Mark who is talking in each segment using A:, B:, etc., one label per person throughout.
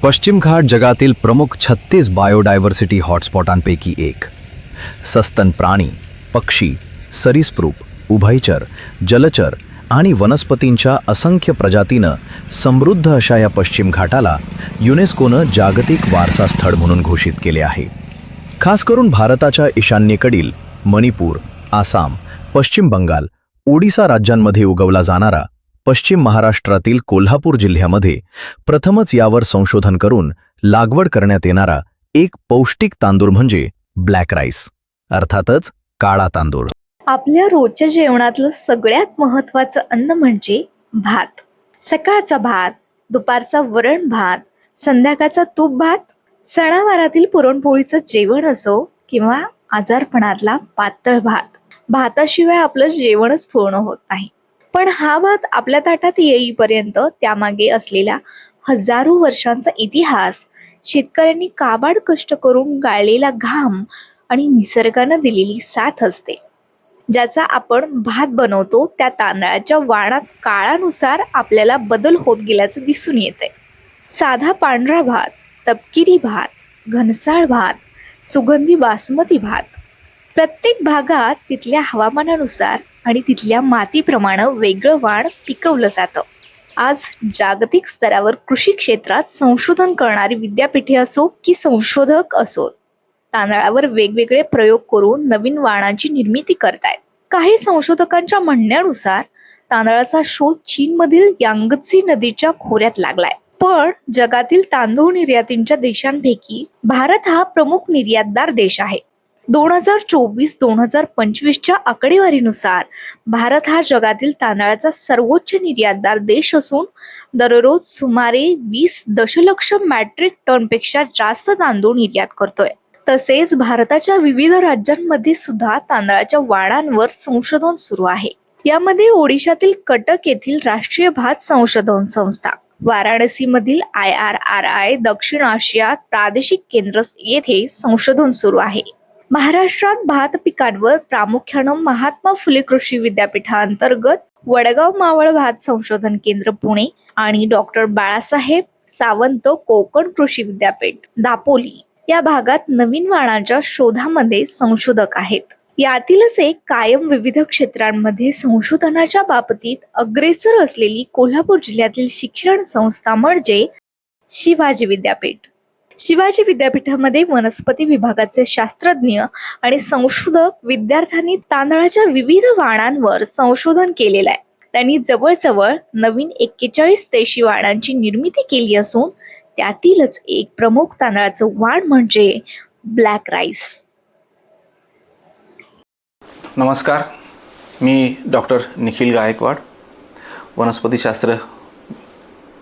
A: पश्चिम घाट जगातील प्रमुख 36 बायोडायव्हर्सिटी हॉटस्पॉटांपैकी एक. सस्तन प्राणी, पक्षी, सरीसृप, उभयचर, जलचर आणि वनस्पतींच्या असंख्य प्रजातीनं समृद्ध अशा या पश्चिम घाटाला युनेस्कोनं जागतिक वारसा स्थळ म्हणून घोषित केले आहे. खास करून भारताच्या ईशान्येकडील मणिपूर, आसाम, पश्चिम बंगाल, ओडिसा राज्यांमध्ये उगवला जाणारा पश्चिम महाराष्ट्रातील कोल्हापूर जिल्ह्यामध्ये प्रथमच यावर संशोधन करून लागवड करण्यात येणारा एक पौष्टिक तांदूळ म्हणजे ब्लॅक राईस, अर्थातच काळा तांदूळ.
B: आपल्या रोजच्या जेवणातलं सगळ्यात महत्त्वाचं अन्न म्हणजे भात. सकाळचा भात, दुपारचा वरण भात, संध्याकाळचा तूप भात, सणावारातील पुरणपोळीचं जेवण असो किंवा आजारपणातला पातळ भात. भाताशिवाय आपलं जेवणच पूर्ण होत नाही. पण हा भात आपल्या ताटात येईपर्यंत त्यामागे असलेला हजारो वर्षांचा इतिहास, शेतकऱ्यांनी काबाड कष्ट करून गाळलेला घाम आणि निसर्गानं दिलेली साथ असते. ज्याचा आपण भात बनवतो त्या तांदळाच्या वाणात काळानुसार आपल्याला बदल होत गेल्याचं दिसून येते. साधा पांढरा भात, तपकिरी भात, घनसाळ भात, सुगंधी बासमती भात. प्रत्येक भागात तिथल्या हवामानानुसार आणि तिथल्या मातीप्रमाणे वेगळं वाण पिकवलं जातं. आज जागतिक स्तरावर कृषी क्षेत्रात संशोधन करणारी विद्यापीठे असो की संशोधक असो, तांदळावर वेगवेगळे प्रयोग करून नवीन वाणांची निर्मिती करतायत. काही संशोधकांच्या म्हणण्यानुसार तांदळाचा शोध चीनमधील यांगत्झी नदीच्या खोऱ्यात लागलाय. पण जगातील तांदूळ निर्यातींच्या देशांपैकी भारत हा प्रमुख निर्यातदार देश आहे. 2024-2025च्या आकडेवारीनुसार भारत हा जगातील तांदळाचा सर्वोच्च निर्यातदार देश असून दररोज सुमारे 20 दशलक्ष मॅट्रिक टनपेक्षा जास्त तांदूळ निर्यात करतोय. तसेच भारताच्या विविध राज्यांमध्ये सुद्धा तांदळाच्या वाणांवर संशोधन सुरू आहे. यामध्ये ओडिशातील कटक येथील राष्ट्रीय भात संशोधन संस्था, वाराणसीमधील IRRI दक्षिण आशिया प्रादेशिक केंद्र येथे संशोधन सुरू आहे. महाराष्ट्रात भात पिकांवर प्रामुख्यानं महात्मा फुले कृषी विद्यापीठांतर्गत वडगाव मावळ भात संशोधन केंद्र पुणे आणि डॉक्टर बाळासाहेब सावंत कोकण कृषी विद्यापीठ दापोली या भागात नवीन वाणांच्या शोधामध्ये संशोधक आहेत. यातीलच एक कायम विविध क्षेत्रांमध्ये संशोधनाच्या बाबतीत अग्रेसर असलेली कोल्हापूर जिल्ह्यातील शिक्षण संस्था म्हणजे शिवाजी विद्यापीठ. शिवाजी विद्यापीठामध्ये वनस्पती विभागाचे शास्त्रज्ञ आणि संशोधक विद्यार्थ्यांनी तांदळाच्या विविध वाणांवर संशोधन केलेलं आहे. त्यांनी जवळजवळ नवीन 41 देशी वाणांची निर्मिती केली असून त्यातीलच एक प्रमुख तांदळाचं वाण म्हणजे ब्लॅक राईस.
C: नमस्कार, मी डॉक्टर निखिल गायकवाड, वनस्पतीशास्त्र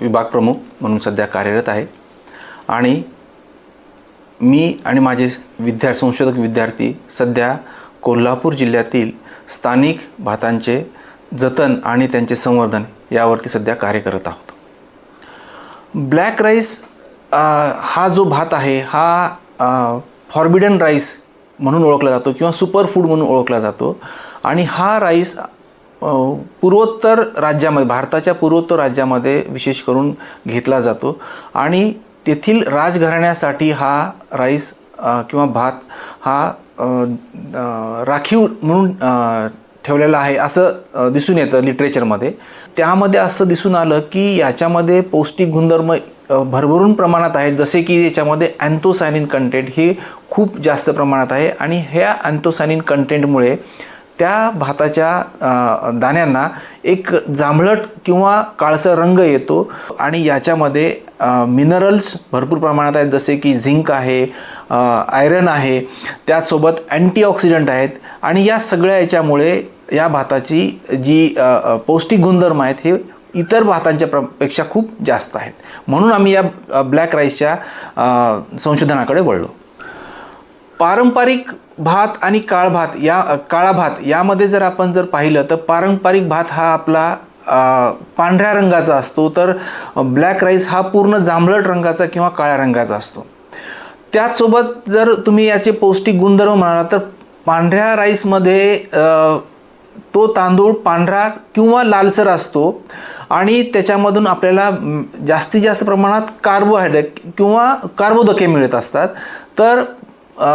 C: विभाग प्रमुख म्हणून सध्या कार्यरत आहे. आणि मी आणि माझे संशोधक विद्यार्थी सध्या कोल्हापूर जिल्ह्यातील स्थानिक भातांचे जतन आणि त्यांचे संवर्धन यावरती सध्या कार्य करत आहोत. ब्लॅक राईस हा जो भात आहे हा फॉर्बिडन राईस म्हणून ओळखला जातो किंवा सुपर फूड म्हणून ओळखला जातो. आणि हा राईस पूर्वोत्तर राज्यामध्ये, भारताच्या पूर्वोत्तर राज्यामध्ये विशेष करून घेतला जातो. आणि तेथील राजघराण्यासाठी हा राईस किंवा भात हा राखीव म्हणून ठेवलेला आहे असं दिसून येतं लिटरेचरमध्ये. त्यामध्ये असं दिसून आलं की याच्यामध्ये पौष्टिक गुणधर्म भरभरून प्रमाणात आहेत, जसे की याच्यामध्ये अँथोसायनिन कंटेंट ही खूप जास्त प्रमाणात आहे. आणि ह्या अँथोसायनिन कंटेंटमुळे त्या भाताच्या दाण्यांना एक जांभळट किंवा काळसर रंग येतो. आणि याच्यामध्ये मिनरल्स भरपूर प्रमाणात आहेत, जसे की झिंक आहे, आयरन आहे, त्याचसोबत अँटीऑक्सिडंट आहेत. आणि या सगळ्या याच्यामुळे या भाताची जी पौष्टिक गुणधर्म आहेत हे इतर भातांच्या पेक्षा खूप जास्त आहेत. म्हणून आम्ही या ब्लॅक राईसच्या संशोधनाकडे वळलो. पारंपरिक भात आणि काळा भात यामध्ये जर आपण पाहिलं तर पारंपरिक भात हा आपला पांढऱ्या रंगाचा असतो, तर ब्लॅक राईस हा पूर्ण जांभळट रंगाचा किंवा काळ्या रंगाचा असतो. त्याचसोबत जर तुम्ही याचे पौष्टिक गुणधर्म म्हणाला तर पांढऱ्या राईसमध्ये तो तांदूळ पांढरा किंवा लालसर असतो आणि त्याच्यामधून आपल्याला जास्तीत जास्त प्रमाणात कार्बोहायड्रेट किंवा कार्बोदके मिळत असतात. तर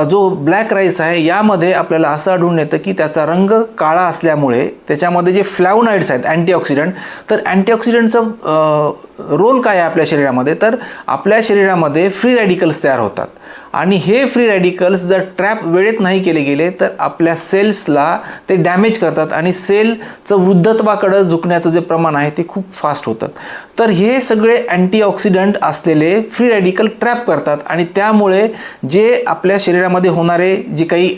C: जो ब्लॅक राईस आहे यामध्ये आपल्याला असं आढळून येतं की त्याचा रंग काळा असल्यामुळे त्याच्यामध्ये जे फ्लॅवोनॉइड्स आहेत अँटीऑक्सिडंट, तर अँटीऑक्सिडंटचं रोल काय आहे आपल्या शरीरामध्ये, तर आपल्या शरीरामध्ये फ्री रॅडिकल्स तयार होतात आणि हे फ्री रॅडिकल्स जर ट्रॅप वेळेत नाही केले गेले तर आपल्या सेल्सला ते डॅमेज करतात आणि सेलचं वृद्धत्वाकडं झुकण्याचं जे प्रमाण आहे ते खूप फास्ट होतं. तर हे सगळे अँटीऑक्सिडंट असलेले फ्री रॅडिकल ट्रॅप करतात आणि त्यामुळे जे आपल्या शरीरामध्ये होणारे जे काही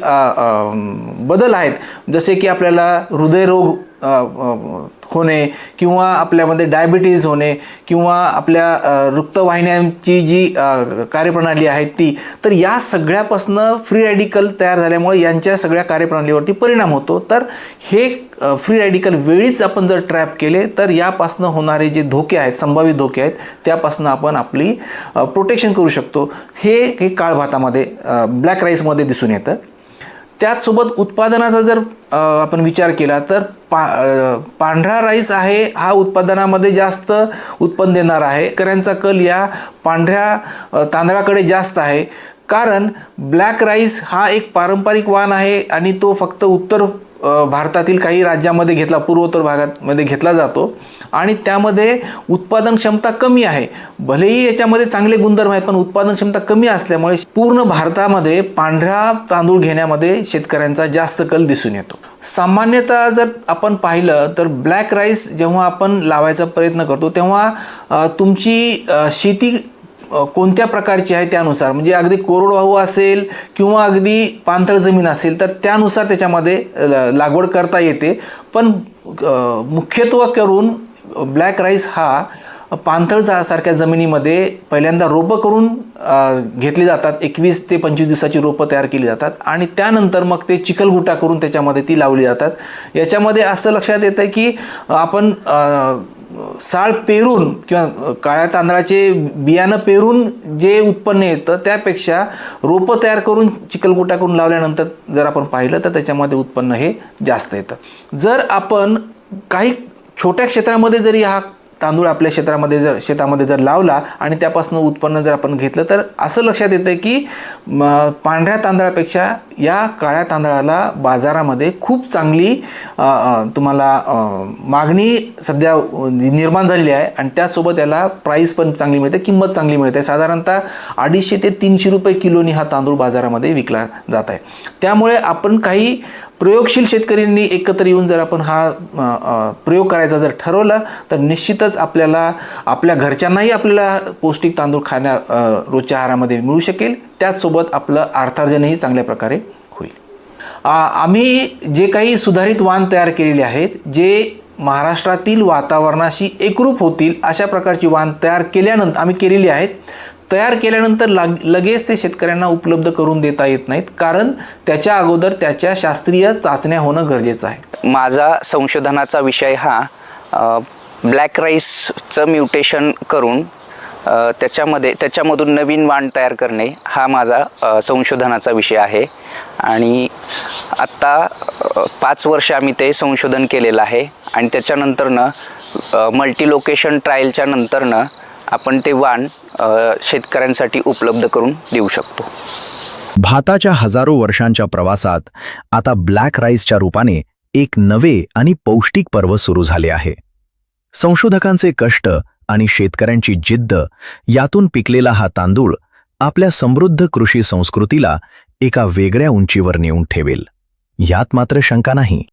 C: बदल आहेत, जसे की आपल्याला हृदयरोग होणे किंवा आपल्यामध्ये डायबिटीज होणे किंवा आपल्या रक्तवाहिन्यांची जी कार्यप्रणाली आहे ती, तर या सगळ्यापासनं फ्री रॅडिकल तयार झाल्यामुळे यांच्या सगळ्या कार्यप्रणालीवरती परिणाम होतो. तर हे फ्री रॅडिकल वेळीच आपण जर ट्रॅप केले तर यापासनं होणारे जे धोके आहेत, संभावित धोके आहेत, त्यापासनं आपण आपली प्रोटेक्शन करू शकतो. हे काळ भातामध्ये ब्लॅक राईसमध्ये दिसून येतं. त्याचसोबत उत्पादनाचा जर आपण विचार केला तर पांढरा राईस आहे हा उत्पादनामध्ये जास्त उत्पन्न देणार आहे. शेतकऱ्यांचा कल या पांढऱ्या तांदळाकडे जास्त आहे, कारण ब्लॅक राईस हा एक पारंपरिक वाण आहे आणि तो फक्त उत्तर भारतातील काही राज्यामध्ये घेतला, पूर्वोत्तर भागामध्ये घेतला जातो आणि त्यामध्ये उत्पादन क्षमता कमी आहे. भलेही याच्यामध्ये चांगले गुणधर्म आहेत पण उत्पादन क्षमता कमी असल्यामुळे पूर्ण भारतामध्ये पांढरा तांदूळ घेण्यामध्ये शेतकऱ्यांचा जास्त कल दिसून येतो. सामान्यतः जर आपण पाहिलं तर ब्लॅक राईस जेव्हा आपण लावायचा प्रयत्न करतो तेव्हा तुमची शेती कोणत्या प्रकारची आहे त्यानुसार, म्हणजे अगदी कोरडवाहू असेल किंवा अगदी पाणथळ जमीन असेल तर त्यानुसार त्याच्यामध्ये लागवड करता येते. पण मुख्यत्व करून ब्लॅक राईस हा पाणथळ सारख्या जमिनीमध्ये पहिल्यांदा रोपं करून घेतली जातात. 21 ते 25 दिवसाची रोपं तयार केली जातात आणि त्यानंतर मग ते चिखलगुटा करून त्याच्यामध्ये ती लावली जातात. याच्यामध्ये असं लक्षात येतं की आपण साळ पेरून किंवा काळ्या तांदळाचे बियाणं पेरून जे उत्पन्न येतं त्यापेक्षा रोपं तयार करून चिखलगुटा करून लावल्यानंतर जर आपण पाहिलं तर त्याच्यामध्ये उत्पन्न हे जास्त येतं. जर आपण काही छोट्या क्षेत्रामध्ये जरी हा तांदूळ आपल्या शेतामध्ये जर लावला आणि त्यापासून उत्पन्न जर आपण घेतलं तर असं लक्षात येतं की पांढऱ्या तांदळापेक्षा या काळ्या तांदळाला बाजारामध्ये खूप चांगली तुम्हाला मागणी सध्या निर्माण झालेली आहे आणि त्यासोबत याला प्राईस पण चांगली मिळते, किंमत चांगली मिळते. साधारणतः 250 ते 300 रुपये किलोनी हा तांदूळ बाजारामध्ये विकला जात आहे. त्यामुळे आपण काही प्रयोगशील शेतकऱ्यांनी एकत्र येऊन जर आपण हा प्रयोग करायचा जर ठरवला तर निश्चितच आपल्याला आपल्या घरच्यांनाही आपल्याला पौष्टिक तांदूळ रोजच्या आहारामध्ये मिळू शकेल. त्याचसोबत आपलं अर्थार्जनही चांगल्या प्रकारे होईल. आम्ही जे काही सुधारित वाण तयार केलेले आहेत, जे महाराष्ट्रातील वातावरणाशी एकरूप होतील अशा प्रकारची वाण तयार केलेली आहेत. तयार केल्यानंतर लगेच ते शेतकऱ्यांना उपलब्ध करून देता येत नाहीत, कारण त्याच्या अगोदर त्याच्या शास्त्रीय चाचण्या होणं गरजेचं आहे.
D: माझा संशोधनाचा विषय हा ब्लॅक राईसचं म्युटेशन करून त्याच्यामधून नवीन वाण तयार करणे हा माझा संशोधनाचा विषय आहे आणि आत्ता 5 वर्ष आम्ही ते संशोधन केलेलं आहे आणि त्याच्यानंतरनं मल्टी लोकेशन ट्रायलच्या नंतरनं आपण ते वाण शेतकऱ्यांसाठी उपलब्ध करून देऊ शकतो.
A: भाताच्या हजारो वर्षांच्या प्रवासात आता ब्लॅक राईसच्या रूपाने एक नवे आणि पौष्टिक पर्व सुरू झाले आहे. संशोधकांचे कष्ट आणि शेतकऱ्यांची जिद्द यातून पिकलेला हा तांदूळ आपल्या समृद्ध कृषी संस्कृतीला एका वेगळ्या उंचीवर नेऊन ठेवेल, यात मात्र शंका नाही.